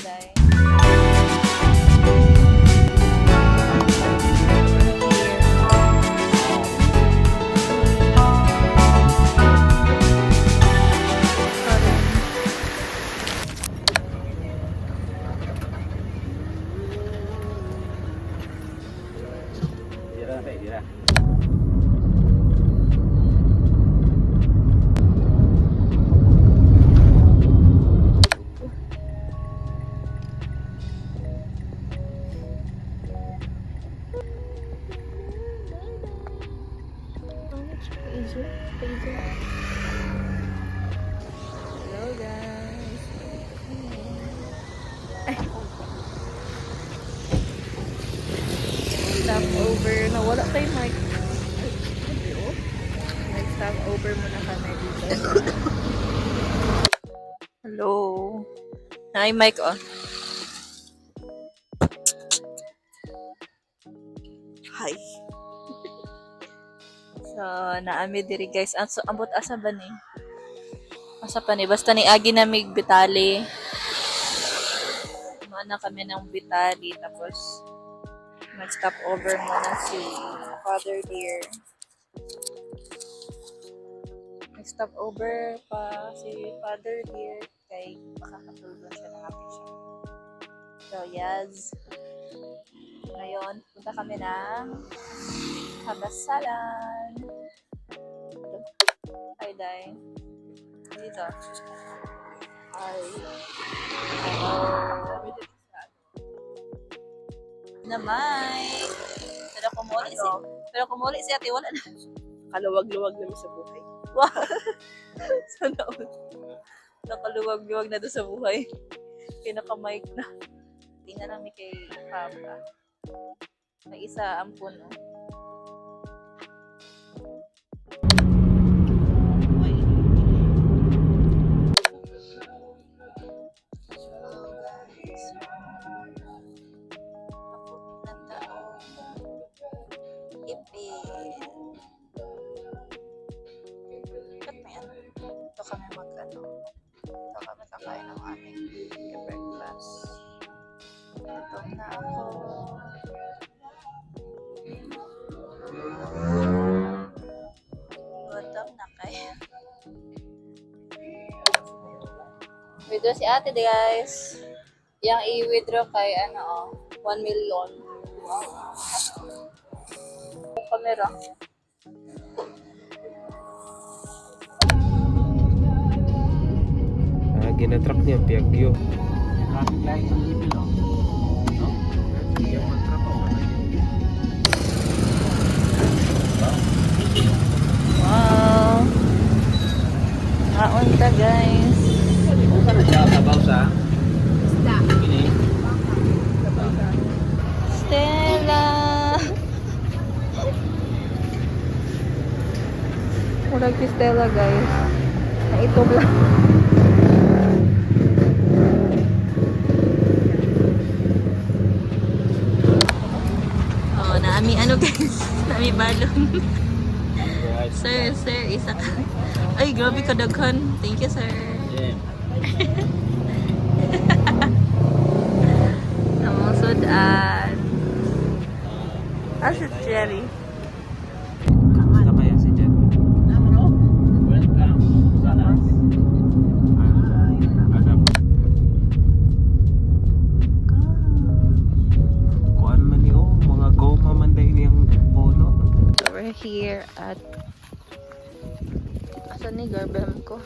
Day. Hello guys. Stop over. Nawala tayo mic. Nag-stop over muna kami dito. Hello. Hi mic oh. Hi. So, naami diri guys. So, ambot asa ba ni? Asa pa ni? Basta ni agi na mig Bitali. Mana kami ng Bitali. Tapos, mag-stop over muna si Father Dear. Mag-stop over pa si Father Dear. Kay makakatulong siya ng ating siya. So, yes. Ngayon, punta kami ng Kabasalan. Hi, Day. Dito. Hi. Hello. Namay. Pero kumuli si ate, wala na. Kaluwag-luwag namin sa buhay. Wow. Sana all. Nakaluwag-luwag na doon sa buhay. Pinaka-mic na. Tingnan namin kay Papa. May isa ampun, no? Ito kami mag-ano. Ito kami kakain ng aming breakfast. Gutom na ako. Gutom na kayo. Withdraw si ate guys. Yang i-withdraw kay 1 million. Kamera. Ginatrack niya, Piaggio. Traffic light ang libil, no? No? Yung magtrapo. Wow. Kaunta guys. Kung ka na siya, sabaw sa? Ini. Stella. Murag si Stella guys. Naitog lang. Oh, naami ano guys. Naami balon. Sir, isa ka. Ay, grabe kadaghan. Thank you, sir. Yeah. Namusod at si Jerry. Kamusta kaya si Jen? Welcome. Sana. Agap. Kuan man ni mga goma man dahil niyang bono. So we're here at asan ni garbem ko?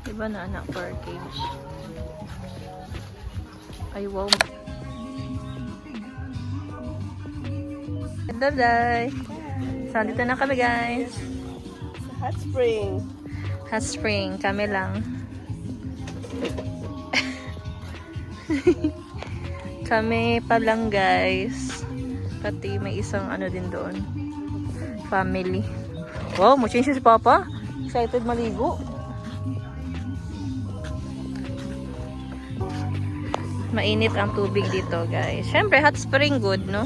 Diba na anak package? Ay wow. Hello day. So dito na kami guys. Hot spring. Hot spring kami lang. Kami pa lang guys. Pati may isang ano din doon. Family. Wow, mo-change si Papa. Excited maligo. Mainit ang tubig dito, guys. Syempre, hot spring good, no?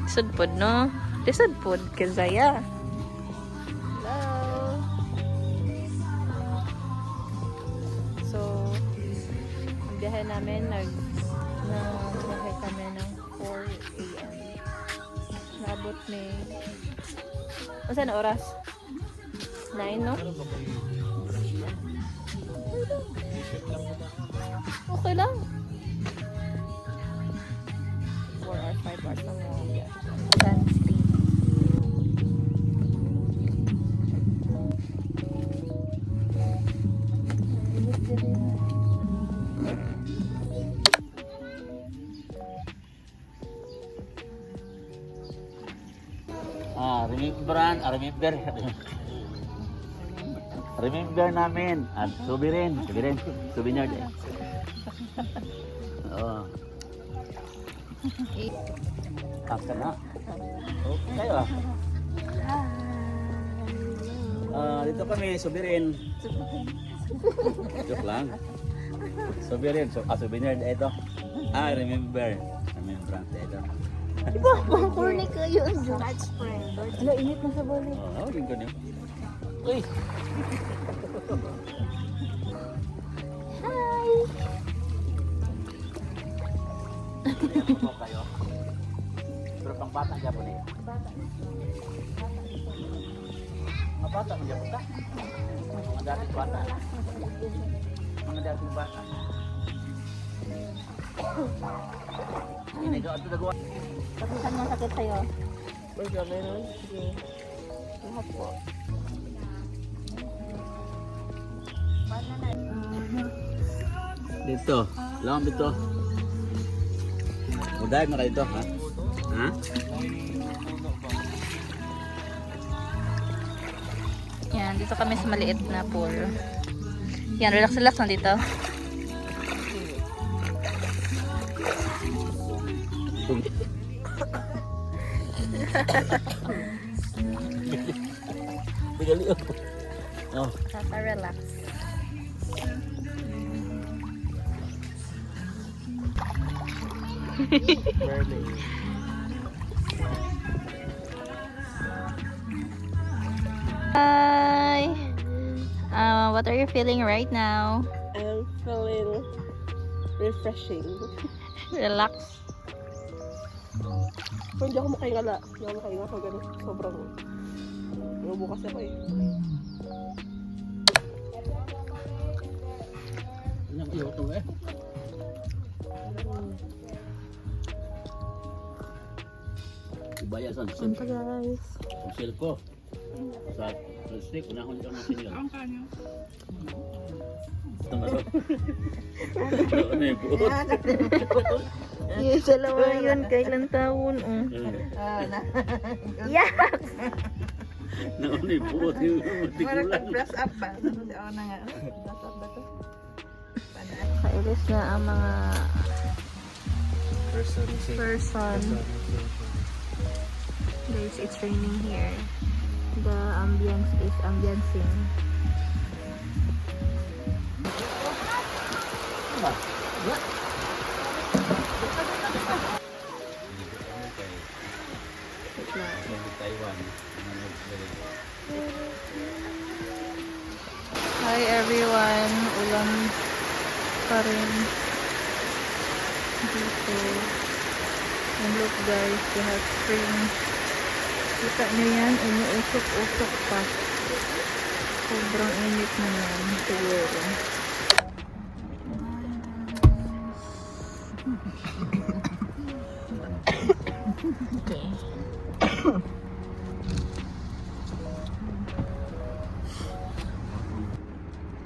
Lisod pod, no? Lisod pod, kazaya. Hello. So, ang biyahe namin, nagbiyahe kami ng 4 a.m. Naabot ni... Saan na oras? 9, no? Okay lang. 4 or 5 hours lang mo. Yeah. Sunscreen. Remember namin at souvenir din. Oo. Kaka na. Okay ah. Dito kami souvenir. Joke lang. Souvenir, souvenir ito. Remember ito. Corny kayo. Hot spring. Ano, init na sa bola. Oh, yun ganun. Uy. Hi! Ano kayo? Pero pang bata ang Japon eh. Mga bata ang Japon ka? Mga dating bata. Mga dating bata. Ini ko ato nagawa. Tapos saan ang sakit sa'yo? Baga, meron? Sige. Lahat po. Dito. Lang dito. Uday na kayo dito, ha? Ha? Yan, dito kami sa maliit na pool. Yan, relax na dito. Bigali oh. Relax. Hi. What are you feeling right now? I'm feeling refreshing. Relax. Pero hindi ako makahingala. Hindi ako makahinga pag ganun. Sobrang... Bukas ako eh. Ano ang iyo ito eh? Ibaya san Punta guys. Ang silko. Sa plastic, unahon ka ng sinyo. Ang kanyo. Ito nga ano yung buot? Yung dalawa yun, kailan taon? Yeah! Naon yung buot yung matigulan. Brush up ba? Oo na nga. Brush up ba ito? Kailis na ang mga person. Guys, it's raining here. The ambience is ambiancing. Taiwan. Hi everyone! Ulan pa rin dito. And look guys, the hot spring. Kita nyo yan, umuusok-usok pa. Sobrang init na yan siguro. Okay.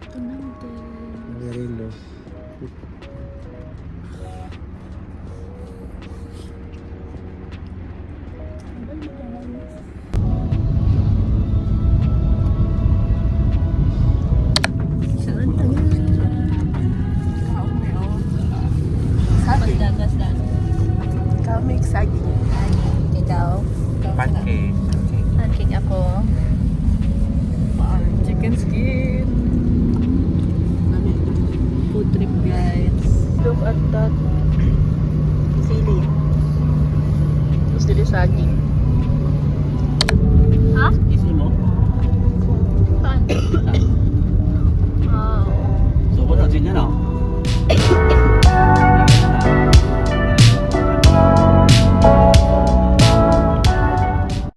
Ito natin. Marilo. Kami excited. Ikaw? Pancake. Pancake ako. Chicken skin. Food trip guys. look at that ceiling. It's really saggy.